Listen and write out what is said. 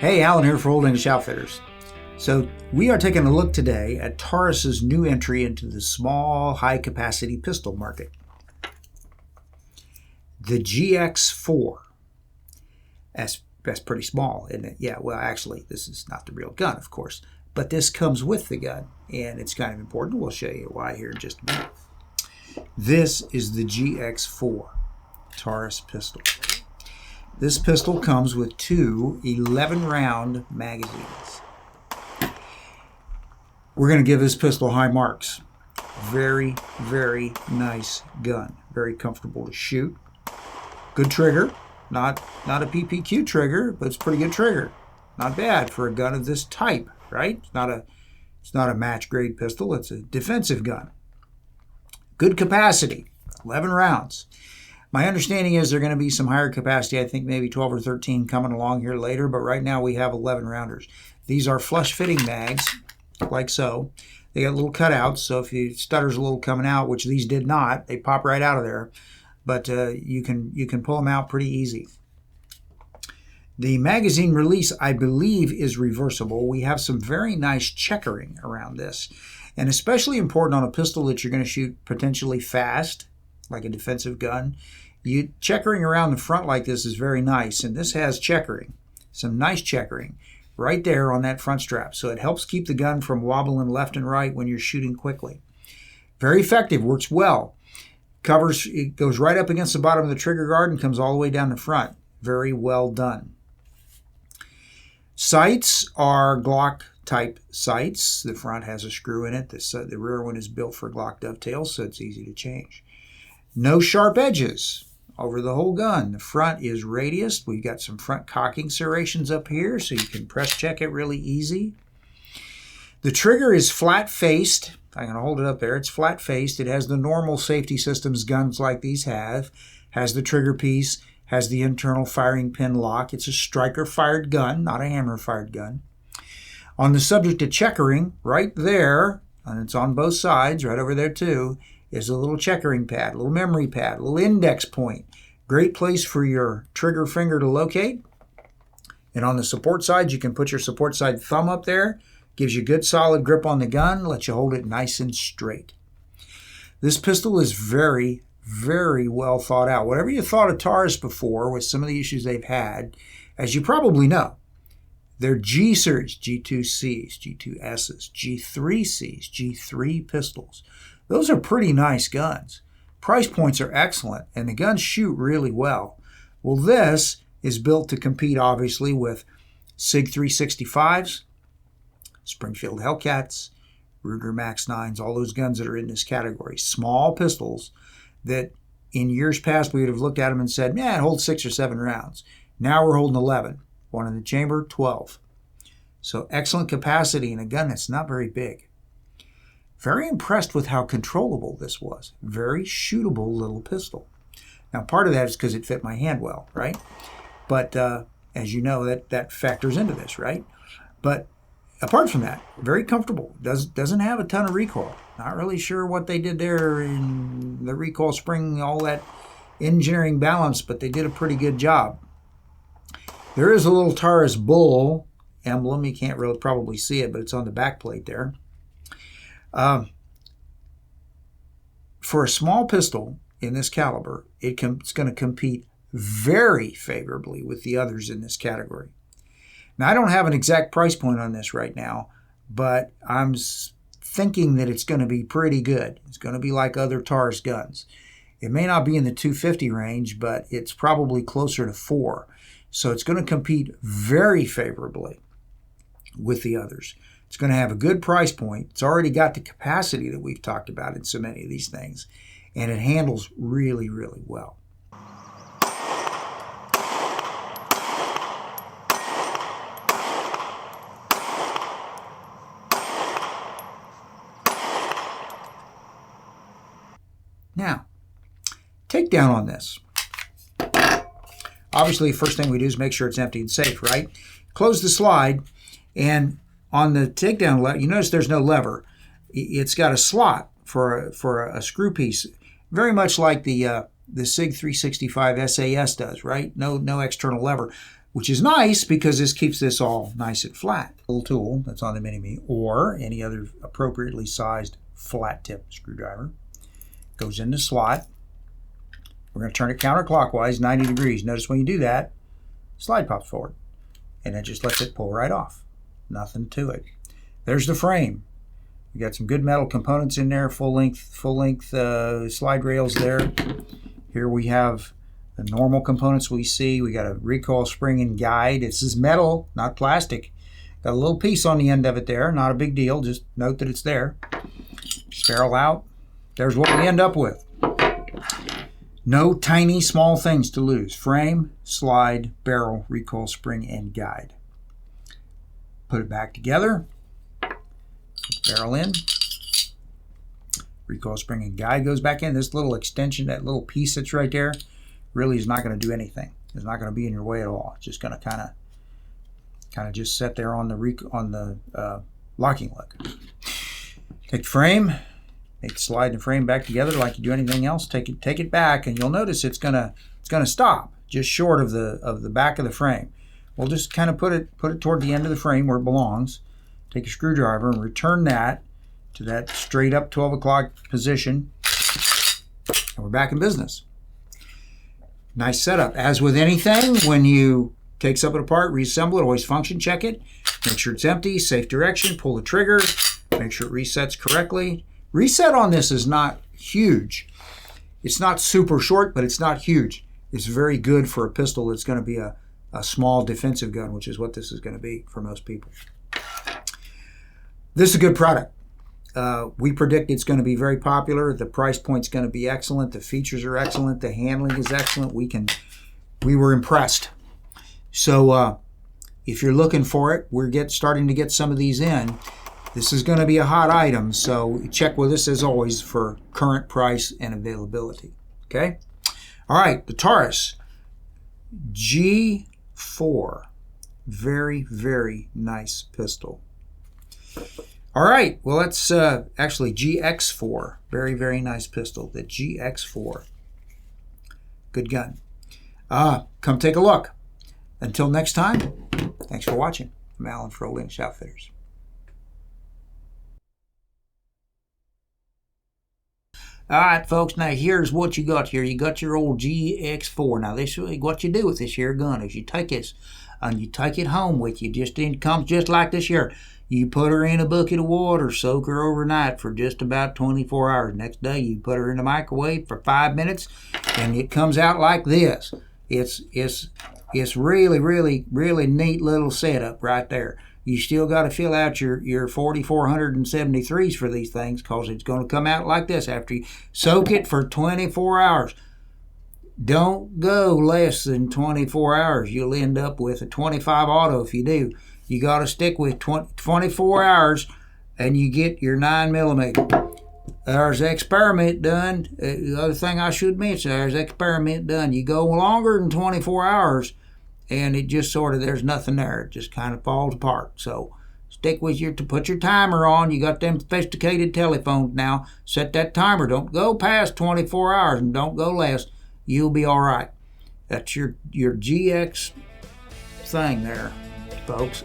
Hey, Alan here for Untitled Outfitters. So we are taking a look today at Taurus's new entry into the small, high-capacity pistol market. The GX4. That's pretty small, isn't it? Yeah, well, actually, this is not the real gun, of course. But this comes with the gun, and it's kind of important. We'll show you why here in just a minute. This is the GX4 Taurus pistol. This pistol comes with two 11-round magazines. We're going to give this pistol high marks. Very, very nice gun. Very comfortable to shoot. Good trigger. Not a PPQ trigger, but it's a pretty good trigger. Not bad for a gun of this type, right? It's not a match grade pistol. It's a defensive gun. Good capacity. 11 rounds. My understanding is there are going to be some higher capacity, I think maybe 12 or 13 coming along here later, but right now we have 11 rounders. These are flush fitting mags, like so. They got little cutouts, so if you stutters a little coming out, which these did not, they pop right out of there. But you can pull them out pretty easy. The magazine release, I believe, is reversible. We have some very nice checkering around this, and especially important on a pistol that you're going to shoot potentially fast, like a defensive gun. Checkering around the front like this is very nice, and this has checkering, some nice checkering right there on that front strap, so it helps keep the gun from wobbling left and right when you're shooting quickly. Very effective, works well. It goes right up against the bottom of the trigger guard and comes all the way down the front. Very well done. Sights are Glock type sights. The front has a screw in it. The rear one is built for Glock dovetails, so it's easy to change. No sharp edges over the whole gun. The front is radiused. We've got some front cocking serrations up here, so you can press check it really easy. The trigger is flat-faced. I'm going to hold it up there. It's flat-faced. It has the normal safety systems guns like these have. Has the trigger piece. Has the internal firing pin lock. It's a striker-fired gun, not a hammer-fired gun. On the subject of checkering, right there, and it's on both sides, right over there too, is a little checkering pad, a little memory pad, a little index point. Great place for your trigger finger to locate. And on the support side, you can put your support side thumb up there. Gives you good solid grip on the gun, lets you hold it nice and straight. This pistol is very, very well thought out. Whatever you thought of Taurus before with some of the issues they've had, as you probably know, they're G-Series, G2Cs, G2Ss, G3Cs, G3 pistols. Those are pretty nice guns. Price points are excellent, and the guns shoot really well. Well, this is built to compete, obviously, with SIG 365s, Springfield Hellcats, Ruger Max 9s, all those guns that are in this category. Small pistols that in years past we would have looked at them and said, yeah, it holds 6 or 7 rounds. Now we're holding 11. One in the chamber, 12. So excellent capacity in a gun that's not very big. Very impressed with how controllable this was. Very shootable little pistol. Now part of that is because it fit my hand well, right? But as you know, that factors into this, right? But apart from that, very comfortable. Doesn't have a ton of recoil. Not really sure what they did there in the recoil spring, all that engineering balance, but they did a pretty good job. There is a little Taurus bull emblem. You can't really probably see it, but it's on the back plate there. For a small pistol in this caliber, it's going to compete very favorably with the others in this category. Now, I don't have an exact price point on this right now, but I'm thinking that it's going to be pretty good. It's going to be like other Taurus guns. It may not be in the $250 range, but it's probably closer to $400. So it's going to compete very favorably with the others. It's going to have a good price point. It's already got the capacity that we've talked about in so many of these things, and it handles really, really well. Now, takedown on this. Obviously, the first thing we do is make sure it's empty and safe, right? Close the slide, and on the takedown lever, you notice there's no lever. It's got a slot for a screw piece, very much like the SIG 365 SAS does, right? No external lever. which is nice because this keeps this all nice and flat. Little tool that's on the Mini-Me or any other appropriately sized flat tip screwdriver goes in the slot. We're going to turn it counterclockwise 90 degrees. Notice when you do that, slide pops forward and it just lets it pull right off. Nothing to it. There's the frame. We got some good metal components in there, full length slide rails there. Here we have the normal components we see. We got a recoil spring and guide. This is metal, not plastic. Got a little piece on the end of it there. Not a big deal. Just note that it's there. Barrel out. There's what we end up with. No tiny small things to lose. Frame, slide, barrel, recoil spring, and guide. Put it back together. Barrel in. Recoil spring and guide goes back in. This little extension, that little piece that's right there, really is not going to do anything. It's not going to be in your way at all. It's just going to kind of just sit there on the locking lug. Take the frame, make the slide and frame back together like you do anything else. Take it back, and you'll notice it's gonna stop just short of the back of the frame. We'll just kind of put it toward the end of the frame where it belongs. Take a screwdriver and return that to that straight up 12 o'clock position, and we're back in business. Nice setup. As with anything, when you take something apart, reassemble it, always function check it. Make sure it's empty, safe direction, pull the trigger, make sure it resets correctly. Reset on this is not huge. It's not super short, but it's not huge. It's very good for a pistol that's going to be a small defensive gun, which is what this is going to be for most people. This is a good product. We predict it's going to be very popular. The price point's going to be excellent. The features are excellent. The handling is excellent. We were impressed. So if you're looking for it, we're starting to get some of these in. This is going to be a hot item, so check with us as always for current price and availability. Okay? All right, the Taurus G4. Very, very nice pistol. All right, well, that's actually GX4. Very, very nice pistol. The GX4. Good gun. Come take a look. Until next time, thanks for watching. I'm Alan for Untitled Outfitters. All right, folks, now here's what you got here. You got your old GX4. Now, this is what you do with this here gun is you take this and you take it home with you. It comes just like this here. You put her in a bucket of water, soak her overnight for just about 24 hours. Next day, you put her in the microwave for 5 minutes, and it comes out like this. It's really, really, really neat little setup right there. You still got to fill out your 4,473s for these things because it's going to come out like this after you soak it for 24 hours. Don't go less than 24 hours. You'll end up with a 25 auto if you do. You got to stick with 24 hours and you get your 9mm. There's an experiment done. The other thing I should mention, there's an experiment done. You go longer than 24 hours and it just there's nothing there. It just kind of falls apart. So stick with put your timer on. You got them sophisticated telephones now. Set that timer. Don't go past 24 hours and don't go less. You'll be all right. That's your GX thing there, folks.